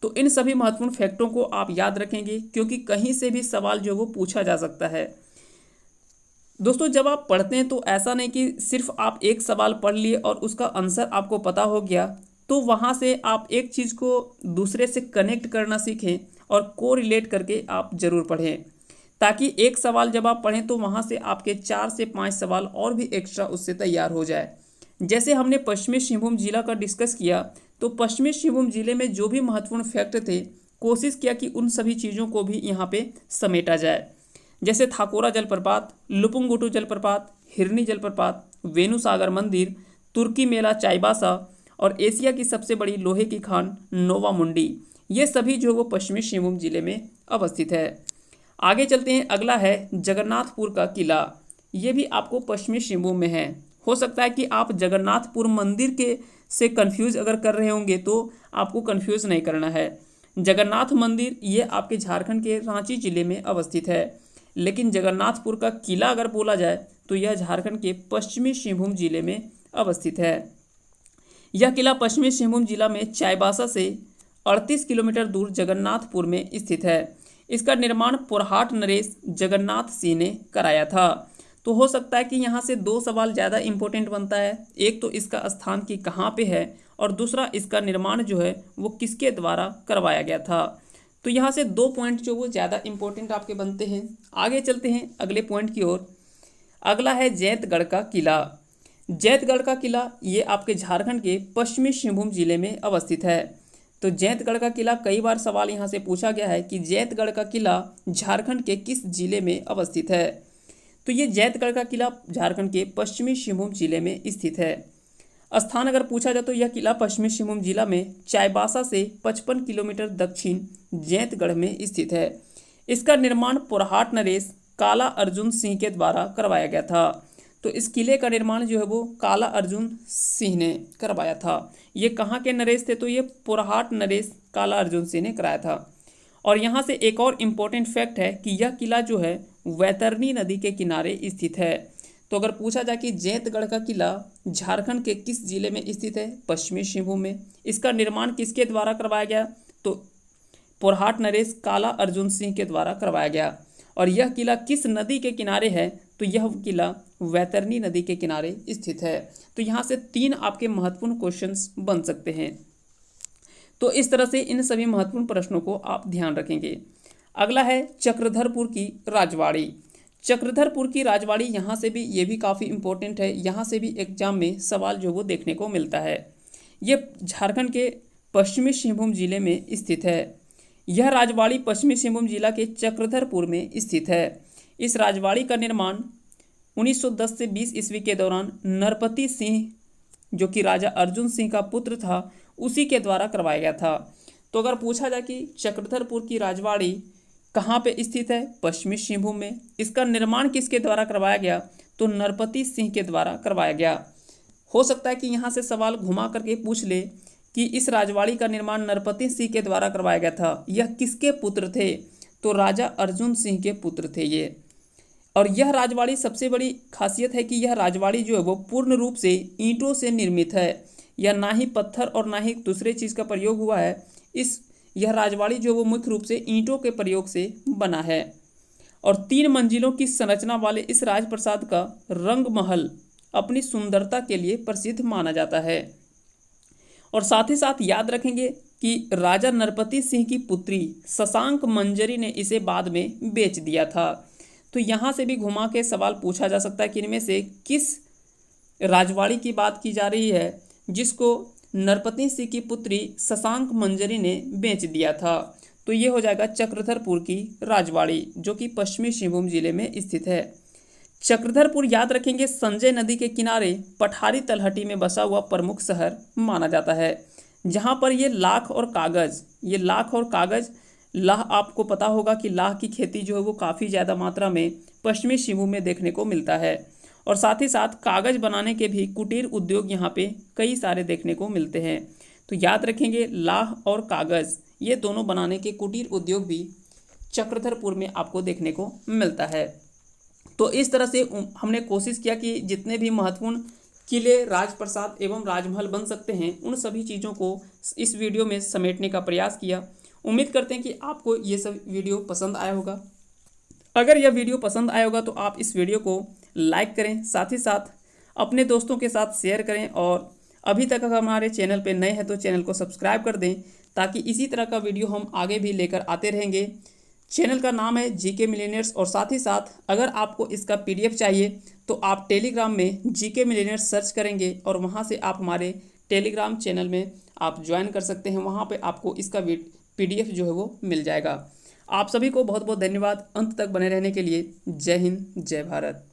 तो इन सभी महत्वपूर्ण फैक्टों को आप याद रखेंगे क्योंकि कहीं से भी सवाल जो वो पूछा जा सकता है। दोस्तों जब आप पढ़ते हैं तो ऐसा नहीं कि सिर्फ आप एक सवाल पढ़ लिए और उसका आंसर आपको पता हो गया, तो वहाँ से आप एक चीज़ को दूसरे से कनेक्ट करना सीखें और कोरिलेट करके आप ज़रूर पढ़ें, ताकि एक सवाल जब आप पढ़ें तो वहाँ से आपके 4 से 5 सवाल और भी एक्स्ट्रा उससे तैयार हो जाए। जैसे हमने पश्चिमी सिंहभूम जिला का डिस्कस किया, तो पश्चिमी सिंहभूम जिले में जो भी महत्वपूर्ण फैक्ट थे कोशिश किया कि उन सभी चीज़ों को भी यहाँ पे समेटा जाए। जैसे थाकोरा जलप्रपात, लुपुंगुटू जलप्रपात, हिरनी जलप्रपात, वेणु सागर मंदिर, तुर्की मेला चाईबासा और एशिया की सबसे बड़ी लोहे की खान नोवा मुंडी, ये सभी जो वो पश्चिमी सिंहभूम जिले में अवस्थित है। आगे चलते हैं, अगला है जगन्नाथपुर का किला, ये भी आपको पश्चिमी सिंहभूम में है। हो सकता है कि आप जगन्नाथपुर मंदिर के से कंफ्यूज अगर कर रहे होंगे तो आपको कंफ्यूज नहीं करना है। जगन्नाथ मंदिर ये आपके झारखंड के रांची जिले में अवस्थित है, लेकिन जगन्नाथपुर का किला अगर बोला जाए तो यह झारखंड के पश्चिमी सिंहभूम जिले में अवस्थित है। यह किला पश्चिमी सिंहभूम जिला में चाईबासा से 38 किलोमीटर दूर जगन्नाथपुर में स्थित है। इसका निर्माण पुरहाट नरेश जगन्नाथ सिंह ने कराया था। तो हो सकता है कि यहाँ से 2 सवाल ज़्यादा इंपॉर्टेंट बनता है, एक तो इसका स्थान कि कहाँ पे है और दूसरा इसका निर्माण जो है वो किसके द्वारा करवाया गया था। तो यहाँ से 2 पॉइंट जो वो ज़्यादा इंपॉर्टेंट आपके बनते हैं। आगे चलते हैं अगले पॉइंट की ओर। अगला है जैंतगढ़ का किला। जैंतगढ़ का किला ये आपके झारखंड के पश्चिमी सिंहभूम जिले में अवस्थित है। तो जैंतगढ़ का किला कई बार सवाल यहाँ से पूछा गया है कि जैंतगढ़ का किला झारखंड के किस जिले में अवस्थित है। तो ये जैंतगढ़ का किला झारखंड के पश्चिमी सिंहभूम जिले में स्थित है। स्थान अगर पूछा जाए तो यह किला पश्चिमी सिंहभूम जिला में चाईबासा से 55 किलोमीटर दक्षिण जैंतगढ़ में स्थित है। इसका निर्माण पुरहाट नरेश काला अर्जुन सिंह के द्वारा करवाया गया था। तो इस किले का निर्माण जो है वो काला अर्जुन सिंह ने करवाया था। ये कहाँ के नरेश थे? तो ये पुरहाट नरेश काला अर्जुन सिंह ने कराया था। और यहाँ से एक और इम्पोर्टेंट फैक्ट है कि यह किला जो है वैतरणी नदी के किनारे स्थित है। तो अगर पूछा जाए कि जैंतगढ़ का किला झारखंड के किस जिले में स्थित है? पश्चिमी सिंहभूम में। इसका निर्माण किसके द्वारा करवाया गया? तो पुरहाट नरेश काला अर्जुन सिंह के द्वारा करवाया गया। और यह किला किस नदी के किनारे है? तो यह किला वैतरणी नदी के किनारे स्थित है। तो यहाँ से 3 आपके महत्वपूर्ण क्वेश्चंस बन सकते हैं। तो इस तरह से इन सभी महत्वपूर्ण प्रश्नों को आप ध्यान रखेंगे। अगला है चक्रधरपुर की राजवाड़ी। चक्रधरपुर की राजवाड़ी यहाँ से भी ये भी काफ़ी इम्पोर्टेंट है। यहाँ से भी एग्जाम में सवाल जो वो देखने को मिलता है। ये झारखंड के पश्चिमी सिंहभूम जिले में स्थित है। यह राजवाड़ी पश्चिमी सिंहभूम जिला के चक्रधरपुर में स्थित है। इस राजवाड़ी का निर्माण 1910 से 20 ईस्वी के दौरान नरपति सिंह, जो कि राजा अर्जुन सिंह का पुत्र था, उसी के द्वारा करवाया गया था। तो अगर पूछा जाए कि चक्रधरपुर की राजवाड़ी कहाँ पे स्थित है? पश्चिमी सिंहभूम में। इसका निर्माण किसके द्वारा करवाया गया? तो नरपति सिंह के द्वारा करवाया गया। हो सकता है कि यहाँ से सवाल घुमा करके पूछ ले कि इस राजवाड़ी का निर्माण नरपति सिंह के द्वारा करवाया गया था। यह किसके पुत्र थे? तो राजा अर्जुन सिंह के पुत्र थे ये। और यह राजवाड़ी सबसे बड़ी खासियत है कि यह राजवाड़ी जो है वो पूर्ण रूप से ईंटों से निर्मित है। यह ना ही पत्थर और ना ही दूसरे चीज़ का प्रयोग हुआ है। यह राजवाड़ी जो वो मुख्य रूप से ईंटों के प्रयोग से बना है। और 3 मंजिलों की संरचना वाले इस राजप्रसाद का रंग महल अपनी सुंदरता के लिए प्रसिद्ध माना जाता है। और साथ ही साथ याद रखेंगे कि राजा नरपति सिंह की पुत्री शशांक मंजरी ने इसे बाद में बेच दिया था। तो यहाँ से भी घुमा के सवाल पूछा जा सकता है कि इनमें से किस राजवाड़ी की बात की जा रही है जिसको नरपति सिंह की पुत्री शशांक मंजरी ने बेच दिया था। तो ये हो जाएगा चक्रधरपुर की राजवाड़ी, जो कि पश्चिमी सिंहभूम जिले में स्थित है। चक्रधरपुर याद रखेंगे संजय नदी के किनारे पठारी तलहटी में बसा हुआ प्रमुख शहर माना जाता है, जहाँ पर ये लाख और कागज़ लाह, आपको पता होगा कि लाह की खेती जो है वो काफ़ी ज़्यादा मात्रा में पश्चिमी सिंहभूम में देखने को मिलता है। और साथ ही साथ कागज़ बनाने के भी कुटीर उद्योग यहाँ पे कई सारे देखने को मिलते हैं। तो याद रखेंगे, लाह और कागज़ ये दोनों बनाने के कुटीर उद्योग भी चक्रधरपुर में आपको देखने को मिलता है। तो इस तरह से हमने कोशिश किया कि जितने भी महत्वपूर्ण किले, राजप्रसाद एवं राजमहल बन सकते हैं उन सभी चीज़ों को इस वीडियो में समेटने का प्रयास किया। उम्मीद करते हैं कि आपको ये सब वीडियो पसंद आया होगा। अगर यह वीडियो पसंद आया होगा तो आप इस वीडियो को लाइक करें, साथ ही साथ अपने दोस्तों के साथ शेयर करें, और अभी तक अगर हमारे चैनल पर नए हैं तो चैनल को सब्सक्राइब कर दें, ताकि इसी तरह का वीडियो हम आगे भी लेकर आते रहेंगे। चैनल का नाम है जीके मिलियनेयर्स, और साथ ही साथ अगर आपको इसका पीडीएफ चाहिए तो आप टेलीग्राम में जीके मिलियनेयर्स सर्च करेंगे और वहां से आप हमारे टेलीग्राम चैनल में आप ज्वाइन कर सकते हैं। वहां पे आपको इसका पीडीएफ जो है वो मिल जाएगा। आप सभी को बहुत बहुत धन्यवाद अंत तक बने रहने के लिए। जय हिंद, जय भारत।